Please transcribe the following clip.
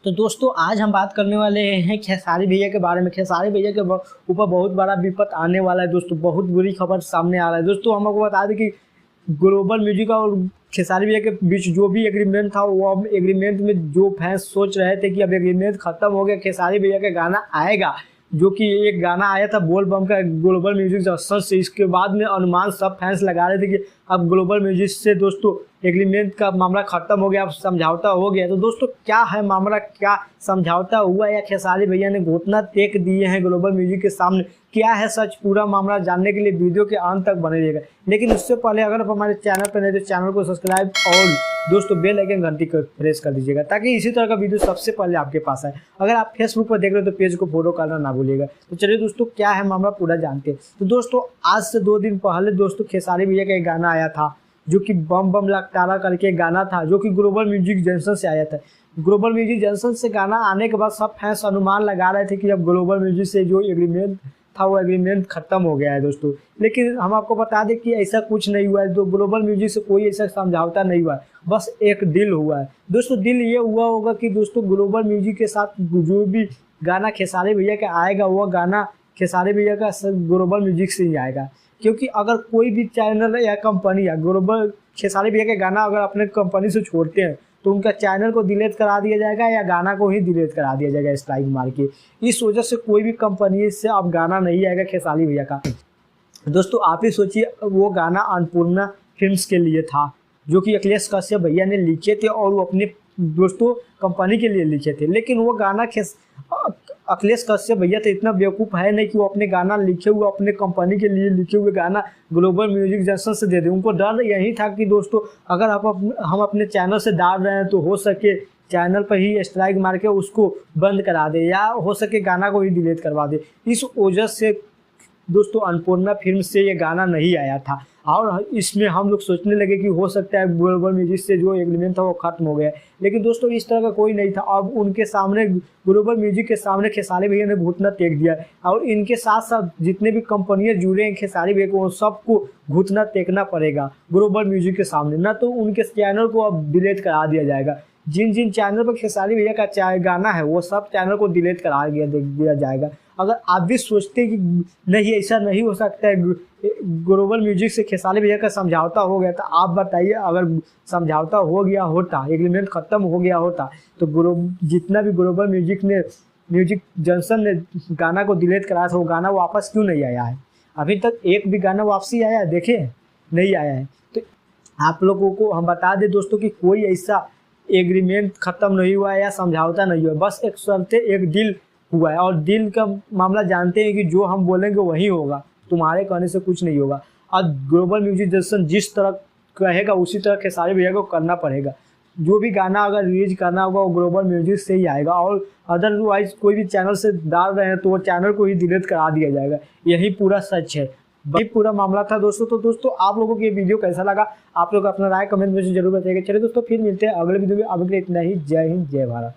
तो दोस्तों आज हम बात करने वाले हैं खेसारी भैया के बारे में। खेसारी भैया के ऊपर बहुत बड़ा विपद आने वाला है दोस्तों, बहुत बुरी खबर सामने आ रहा है दोस्तों। हम आपको बता दें कि ग्लोबल म्यूजिक और खेसारी भैया के बीच जो भी एग्रीमेंट था, वो अब एग्रीमेंट में जो फैंस सोच रहे थे कि अब एग्रीमेंट खत्म हो गया, खेसारी भैया का गाना आएगा, जो कि एक गाना आया था बोल बम का ग्लोबल म्यूजिक जंक्शन से। इसके बाद में अनुमान सब फैंस लगा रहे थे कि अब ग्लोबल म्यूजिक से दोस्तों एग्रीमेंट का मामला खत्म हो गया, अब समझौता हो गया। तो दोस्तों क्या है मामला, क्या समझौता हुआ या खेसारी भैया ने घुटना टेक दिए हैं ग्लोबल म्यूजिक के सामने, क्या है सच, पूरा मामला जानने के लिए वीडियो के अंत तक बने रहिएगा। लेकिन उससे पहले अगर आप हमारे चैनल पर नहीं तो चैनल को सब्सक्राइब और दोस्तों बेल आइकन घंटी को प्रेस कर दीजिएगा, ताकि इसी तरह का वीडियो सबसे पहले आपके पास आए। अगर आप फेसबुक पर देख रहे हो तो पेज को फॉलो करना ना भूलिएगा। तो चलिए दोस्तों क्या है मामला पूरा जानते हैं। तो दोस्तों आज से 2 दिन पहले दोस्तों खेसारी भैया का एक गाना आया था, जो कि बम बम लगतारा करके गाना था, जो कि ग्लोबल म्यूजिक जंक्शन से आया था। ग्लोबल म्यूजिक जंक्शन से गाना आने के बाद सब फैंस अनुमान लगा रहे थे कि अब ग्लोबल म्यूजिक से जो एग्रीमेंट था वो एग्रीमेंट खत्म हो गया है दोस्तों। लेकिन हम आपको बता दें कि ऐसा कुछ नहीं हुआ है। तो ग्लोबल म्यूजिक से कोई ऐसा समझौता नहीं हुआ है, बस एक डील हुआ है दोस्तों। डील ये हुआ होगा कि दोस्तों ग्लोबल म्यूजिक के साथ जो भी गाना खेसारी भैया का आएगा, वो गाना खेसारी भैया का ग्लोबल म्यूजिक से ही आएगा। क्योंकि अगर कोई भी चैनल या कंपनी या ग्लोबल खेसारी भैया के गाना अगर अपने कंपनी से छोड़ते हैं तो उनका चैनल को डिलीट करा दिया जाएगा या गाना को ही डिलीट करा दिया जाएगा स्ट्राइक मार के। इस वजह से कोई भी कंपनी से अब गाना नहीं आएगा खेसारी भैया का। दोस्तों आप ही सोचिए, वो गाना अन्नपूर्णा फिल्म्स के लिए था, जो कि अखिलेश कश्यप भैया ने लिखे थे और वो अपने दोस्तों कंपनी के लिए लिखे थे। लेकिन वो गाना अखिलेश कश्यप भैया तो इतना बेवकूफ़ है नहीं कि वो अपने गाना लिखे हुए अपने कंपनी के लिए लिखे हुए गाना ग्लोबल म्यूजिक जंक्शन से दे दें। उनको डर यही था कि दोस्तों अगर हम अपने चैनल से डाल रहे हैं तो हो सके चैनल पर ही स्ट्राइक मार के उसको बंद करा दे, या हो सके गाना को ही डिलीट करवा दे। इस वजह से दोस्तों अन्नपूर्णा फिल्म से ये गाना नहीं आया था। और इसमें हम लोग सोचने लगे कि हो सकता है ग्लोबल म्यूजिक से जो एग्रीमेंट था वो खत्म हो गया। लेकिन दोस्तों इस तरह का कोई नहीं था। अब उनके सामने ग्लोबल म्यूजिक के सामने खेसारी भैया ने घुटना टेक दिया और इनके साथ साथ जितने भी कंपनियां जुड़े हैं खेसारी भैया को, सबको घुटना टेकना पड़ेगा ग्लोबल म्यूजिक के सामने, ना तो उनके चैनल को अब डिलीट करा दिया जाएगा। जिन जिन चैनल पर खेसारी भैया का गाना है वो सब चैनल को डिलीट करा दिया जाएगा। अगर आप भी सोचते हैं कि नहीं ऐसा नहीं हो सकता है, ग्लोबल म्यूजिक से खेसारी भैया का समझौता हो गया, तो आप बताइए अगर समझौता हो गया होता, एग्रीमेंट खत्म हो गया होता, तो जितना भी ग्लोबल म्यूजिक जंक्शन ने गाना को डिलीट कराया था वो गाना वापस क्यों नहीं आया है? अभी तक एक भी गाना वापसी आया है? देखें नहीं आया है। तो आप लोगों को हम बता दें दोस्तों कि कोई ऐसा एग्रीमेंट खत्म नहीं हुआ है या समझौता नहीं हुआ, बस एक शर्त एक डील हुआ है। और डील का मामला जानते हैं कि जो हम बोलेंगे वही होगा, तुम्हारे कहने से कुछ नहीं होगा। अब ग्लोबल म्यूजिक जंक्शन जिस तरह कहेगा उसी तरह खेसारी भैया को करना पड़ेगा। जो भी गाना अगर रिलीज करना होगा वो ग्लोबल म्यूजिक से ही आएगा, और अदरवाइज कोई भी चैनल से डाल रहे हैं तो वो चैनल को ही डिलीट करा दिया जाएगा। यही पूरा सच है, वही पूरा मामला था दोस्तों। तो दोस्तों आप लोगों को ये वीडियो कैसा लगा, आप लोग अपना राय कमेंट में जरूर बताइएगा। चलिए दोस्तों फिर मिलते हैं अगले वीडियो में। अभी के लिए इतना ही। जय हिंद, जय भारत।